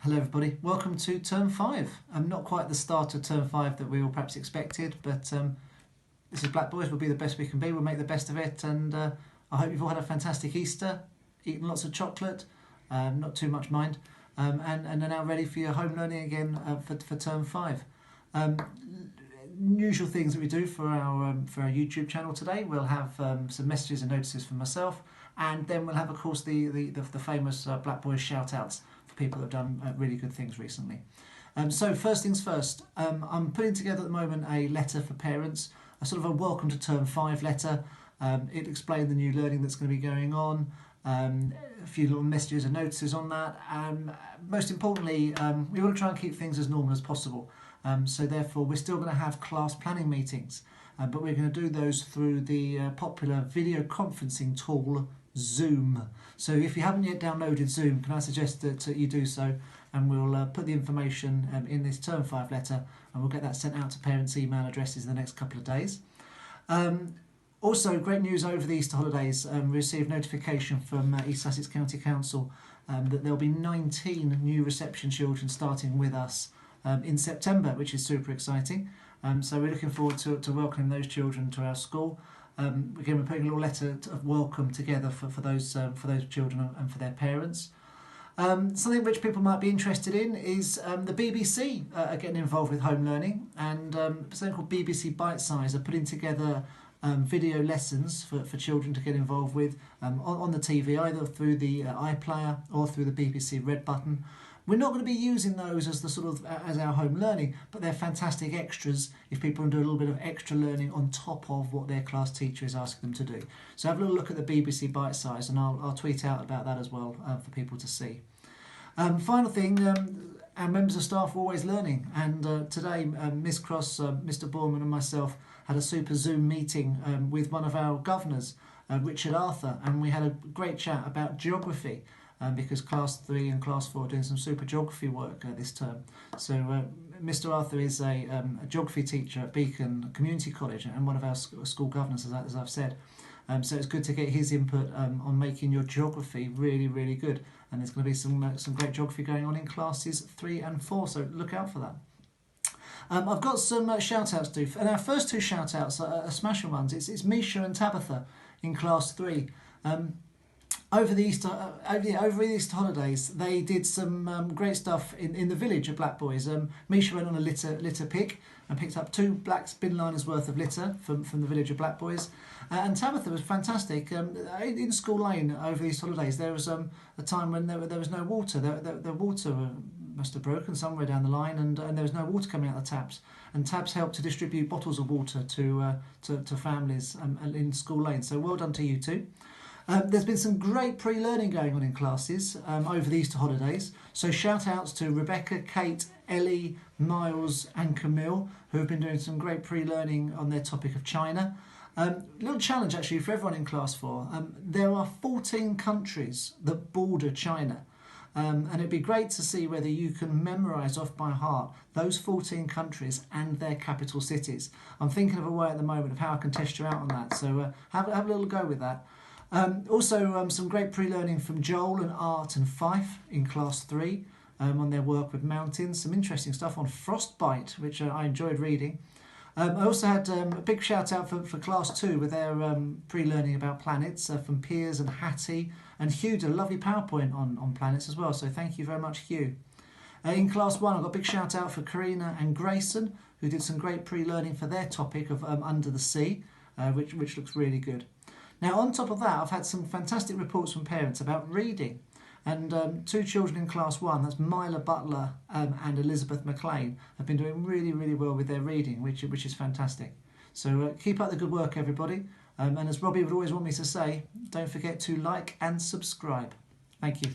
Hello everybody, welcome to Term 5. Not quite the start of Term 5 that we all perhaps expected, but this is Black Boys, we'll be the best we can be, we'll make the best of it, and I hope you've all had a fantastic Easter, eaten lots of chocolate, not too much mind, and are now ready for your home learning again for Term 5. Usual things that we do for our YouTube channel today, we'll have some messages and notices from myself, and then we'll have, of course, the famous Black Boys shout-outs for people that have done really good things recently. So first things first, I'm putting together at the moment a letter for parents, a sort of a welcome to Term 5 letter. It'll explain the new learning that's going to be going on, a few little messages and notices on that. Most importantly, we want to try and keep things as normal as possible. So therefore, we're still going to have class planning meetings, but we're going to do those through the popular video conferencing tool, Zoom. So if you haven't yet downloaded Zoom, can I suggest that you do so, and we'll put the information in this Term 5 letter, and we'll get that sent out to parents' email addresses in the next couple of days. Also, great news over the Easter holidays. We received notification from East Sussex County Council that there'll be 19 new reception children starting with us in September, which is super exciting. So we're looking forward to welcoming those children to our school. Again, we're putting a little letter of welcome together for those children and for their parents. Something which people might be interested in is the BBC are getting involved with home learning, and something called BBC Bite Size are putting together video lessons for children to get involved with on the TV, either through the iPlayer or through the BBC Red Button. We're not going to be using those as the sort of as our home learning, but they're fantastic extras if people want to do a little bit of extra learning on top of what their class teacher is asking them to do. So have a little look at the BBC Bite Size, and I'll tweet out about that as well for people to see. Final thing, our members of staff are always learning, and today Miss Cross, Mr Borman and myself had a super Zoom meeting with one of our governors, Richard Arthur, and we had a great chat about geography. Because Class 3 and Class 4 are doing some super geography work this term. So Mr Arthur is a geography teacher at Beacon Community College and one of our school governors, as I've said. So it's good to get his input on making your geography really, really good. And there's going to be some great geography going on in Classes 3 and 4, so look out for that. I've got some shout-outs to do, and our first two shout-outs are smashing ones. It's Misha and Tabitha in Class 3. Over the Easter holidays, they did some great stuff in the village of Black Boys. Misha went on a litter pick and picked up 2 black bin liners worth of litter from the village of Black Boys. And Tabitha was fantastic. In School Lane over the Easter holidays, there was a time when there was no water. The water must have broken somewhere down the line, and there was no water coming out of the taps. And Tabs helped to distribute bottles of water to families in School Lane. So well done to you two. There's been some great pre-learning going on in classes over the Easter holidays. So shout-outs to Rebecca, Kate, Ellie, Miles and Camille, who have been doing some great pre-learning on their topic of China. Little challenge actually for everyone in Class 4. There are 14 countries that border China. And it'd be great to see whether you can memorise off by heart those 14 countries and their capital cities. I'm thinking of a way at the moment of how I can test you out on that. So have a little go with that. Also, some great pre-learning from Joel and Art and Fife in Class 3 on their work with mountains. Some interesting stuff on frostbite, which I enjoyed reading. I also had a big shout out for Class 2 with their pre-learning about planets from Piers and Hattie. And Hugh did a lovely PowerPoint on planets as well, so thank you very much, Hugh. In Class 1, I've got a big shout out for Karina and Grayson, who did some great pre-learning for their topic of Under the Sea, which looks really good. Now, on top of that, I've had some fantastic reports from parents about reading. And 2 children in Class 1, that's Myla Butler and Elizabeth McLean, have been doing really, really well with their reading, which is fantastic. So keep up the good work, everybody. And as Robbie would always want me to say, don't forget to like and subscribe. Thank you.